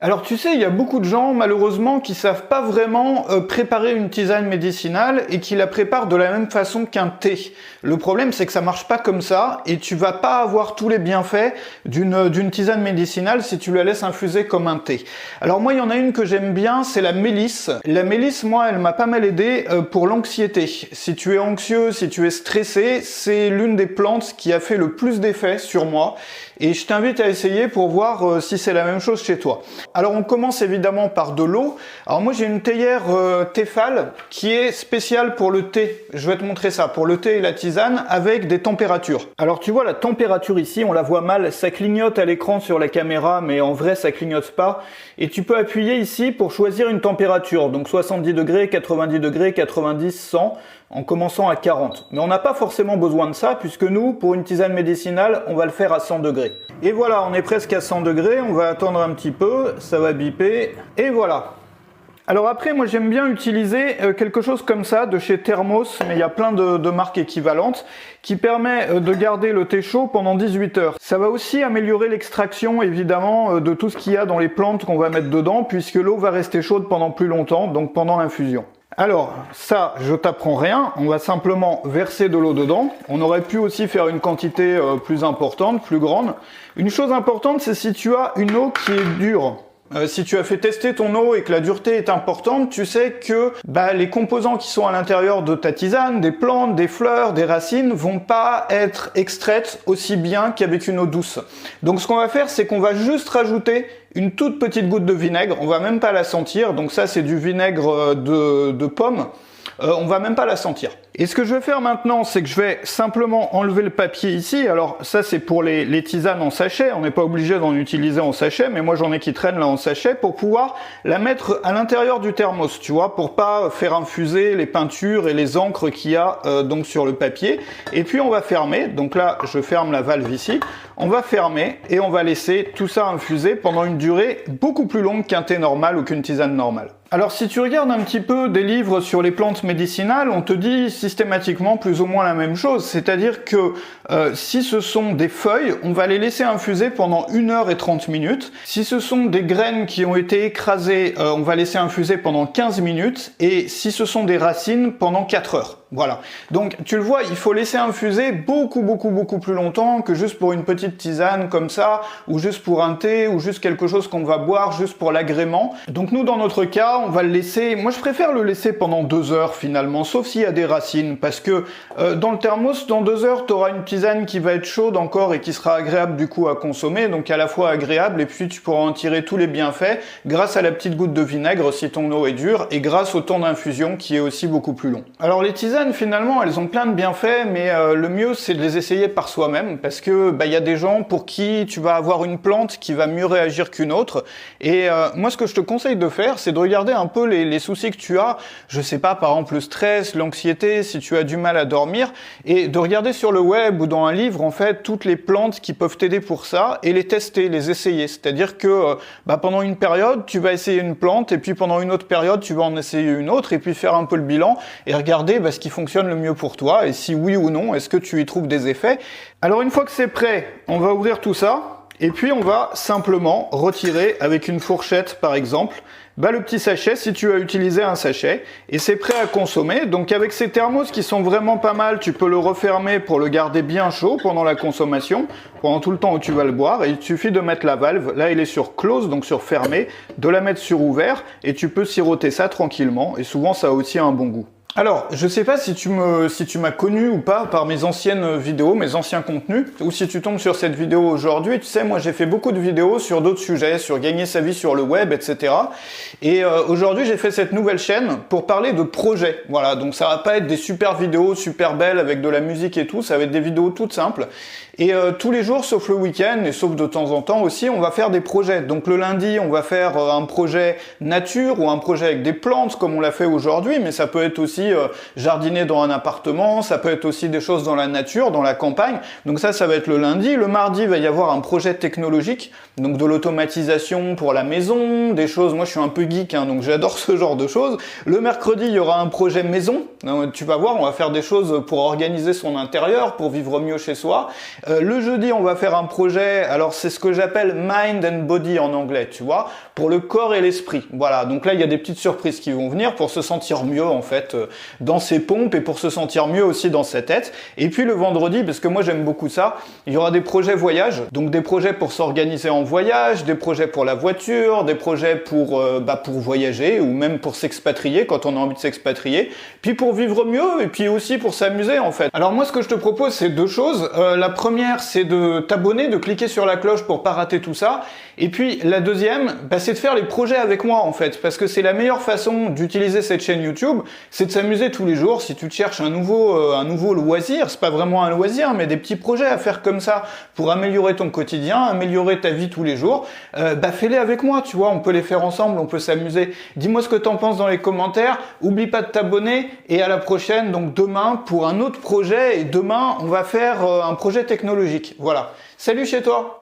Alors tu sais, il y a beaucoup de gens malheureusement qui savent pas vraiment préparer une tisane médicinale et qui la préparent de la même façon qu'un thé. Le problème c'est que ça marche pas comme ça et tu vas pas avoir tous les bienfaits d'une tisane médicinale si tu la laisses infuser comme un thé. Alors moi il y en a une que j'aime bien, c'est la mélisse. La mélisse, moi elle m'a pas mal aidé pour l'anxiété. Si tu es anxieux, si tu es stressé, c'est l'une des plantes qui a fait le plus d'effet sur moi et je t'invite à essayer pour voir si c'est la même chose chez toi. Alors on commence évidemment par de l'eau. Alors moi j'ai une théière Tefal qui est spéciale pour le thé. Je vais te montrer ça, pour le thé et la tisane avec des températures. Alors tu vois la température ici, on la voit mal, ça clignote à l'écran sur la caméra mais en vrai ça clignote pas. Et tu peux appuyer ici pour choisir une température, donc 70 degrés, 90 degrés, 90, 100, en commençant à 40. Mais on n'a pas forcément besoin de ça puisque nous, pour une tisane médicinale, on va le faire à 100 degrés. Et voilà, on est presque à 100 degrés, on va attendre un petit peu, ça va biper, et voilà. Alors après, moi j'aime bien utiliser quelque chose comme ça de chez Thermos, mais il y a plein de marques équivalentes, qui permet de garder le thé chaud pendant 18 heures. Ça va aussi améliorer l'extraction évidemment de tout ce qu'il y a dans les plantes qu'on va mettre dedans, puisque l'eau va rester chaude pendant plus longtemps, donc pendant l'infusion. Alors ça, je t'apprends rien, on va simplement verser de l'eau dedans. On aurait pu aussi faire une quantité plus importante, plus grande. Une chose importante, c'est si tu as une eau qui est dure. Si tu as fait tester ton eau et que la dureté est importante, tu sais que les composants qui sont à l'intérieur de ta tisane, des plantes, des fleurs, des racines, vont pas être extraites aussi bien qu'avec une eau douce. Donc ce qu'on va faire, c'est qu'on va juste rajouter une toute petite goutte de vinaigre, on va même pas la sentir, donc ça c'est du vinaigre de pomme. On va même pas la sentir. Et ce que je vais faire maintenant, c'est que je vais simplement enlever le papier ici. Alors ça c'est pour les tisanes en sachet, on n'est pas obligé d'en utiliser en sachet, mais moi j'en ai qui traînent là en sachet pour pouvoir la mettre à l'intérieur du thermos, tu vois, pour pas faire infuser les peintures et les encres qu'il y a donc sur le papier. Et puis on va fermer, donc là je ferme la valve ici, on va fermer et on va laisser tout ça infuser pendant une durée beaucoup plus longue qu'un thé normal ou qu'une tisane normale. Alors si tu regardes un petit peu des livres sur les plantes médicinales, on te dit systématiquement plus ou moins la même chose, c'est-à-dire que si ce sont des feuilles, on va les laisser infuser pendant 1 heure et 30 minutes. Si ce sont des graines qui ont été écrasées, on va laisser infuser pendant 15 minutes, et si ce sont des racines, pendant 4 heures. Voilà. Donc tu le vois, il faut laisser infuser beaucoup plus longtemps que juste pour une petite tisane comme ça, ou juste pour un thé, ou juste quelque chose qu'on va boire juste pour l'agrément. Donc nous dans notre cas, on va le laisser, moi je préfère le laisser pendant 2 heures finalement, sauf s'il y a des racines, parce que dans le thermos, dans 2 heures, tu auras une tisane qui va être chaude encore et qui sera agréable du coup à consommer, donc à la fois agréable et puis tu pourras en tirer tous les bienfaits grâce à la petite goutte de vinaigre si ton eau est dure et grâce au temps d'infusion qui est aussi beaucoup plus long. Alors les tisanes finalement elles ont plein de bienfaits, mais le mieux c'est de les essayer par soi-même parce que y a des gens pour qui tu vas avoir une plante qui va mieux réagir qu'une autre, et moi ce que je te conseille de faire c'est de regarder un peu les soucis que tu as, je sais pas, par exemple le stress, l'anxiété, si tu as du mal à dormir, et de regarder sur le web ou dans un livre en fait toutes les plantes qui peuvent t'aider pour ça et les tester, les essayer. C'est-à-dire que pendant une période tu vas essayer une plante et puis pendant une autre période tu vas en essayer une autre et puis faire un peu le bilan et regarder ce qui fonctionne le mieux pour toi et si oui ou non est-ce que tu y trouves des effets. Alors une fois que c'est prêt, on va ouvrir tout ça et puis on va simplement retirer avec une fourchette par exemple le petit sachet si tu as utilisé un sachet, et c'est prêt à consommer. Donc avec ces thermos qui sont vraiment pas mal, tu peux le refermer pour le garder bien chaud pendant la consommation, pendant tout le temps où tu vas le boire, et il suffit de mettre la valve, là il est sur close, donc sur fermé, de la mettre sur ouvert, et tu peux siroter ça tranquillement, et souvent ça a aussi un bon goût. Alors, je sais pas si tu m'as connu ou pas par mes anciennes vidéos, mes anciens contenus, ou si tu tombes sur cette vidéo aujourd'hui. Tu sais, moi j'ai fait beaucoup de vidéos sur d'autres sujets, sur gagner sa vie sur le web, etc. Et aujourd'hui j'ai fait cette nouvelle chaîne pour parler de projets. Voilà, donc ça va pas être des super vidéos super belles avec de la musique et tout, ça va être des vidéos toutes simples. Et tous les jours, sauf le week-end, et sauf de temps en temps aussi, on va faire des projets. Donc le lundi, on va faire un projet nature ou un projet avec des plantes, comme on l'a fait aujourd'hui, mais ça peut être aussi jardiner dans un appartement, ça peut être aussi des choses dans la nature, dans la campagne. Donc ça va être le lundi. Le mardi, il va y avoir un projet technologique, donc de l'automatisation pour la maison, des choses, moi je suis un peu geek, donc j'adore ce genre de choses. Le mercredi, il y aura un projet maison. Tu vas voir, on va faire des choses pour organiser son intérieur, pour vivre mieux chez soi. Le jeudi, on va faire un projet, alors c'est ce que j'appelle mind and body en anglais, tu vois, pour le corps et l'esprit. Voilà, donc là il y a des petites surprises qui vont venir pour se sentir mieux en fait dans ses pompes et pour se sentir mieux aussi dans sa tête. Et puis le vendredi, parce que moi j'aime beaucoup ça, il y aura des projets voyage, donc des projets pour s'organiser en voyage, des projets pour la voiture, des projets pour voyager ou même pour s'expatrier quand on a envie de s'expatrier, puis pour vivre mieux et puis aussi pour s'amuser en fait. Alors moi ce que je te propose c'est deux choses. La première c'est de t'abonner, de cliquer sur la cloche pour pas rater tout ça. Et puis la deuxième, c'est de faire les projets avec moi en fait, parce que c'est la meilleure façon d'utiliser cette chaîne YouTube, c'est de s'amuser tous les jours. Si tu te cherches un nouveau loisir, c'est pas vraiment un loisir, mais des petits projets à faire comme ça pour améliorer ton quotidien, améliorer ta vie tous les jours, fais-les avec moi, tu vois, on peut les faire ensemble, on peut s'amuser. Dis-moi ce que t'en penses dans les commentaires, oublie pas de t'abonner et à la prochaine, donc demain pour un autre projet, et demain on va faire un projet technologique. Voilà. Salut chez toi!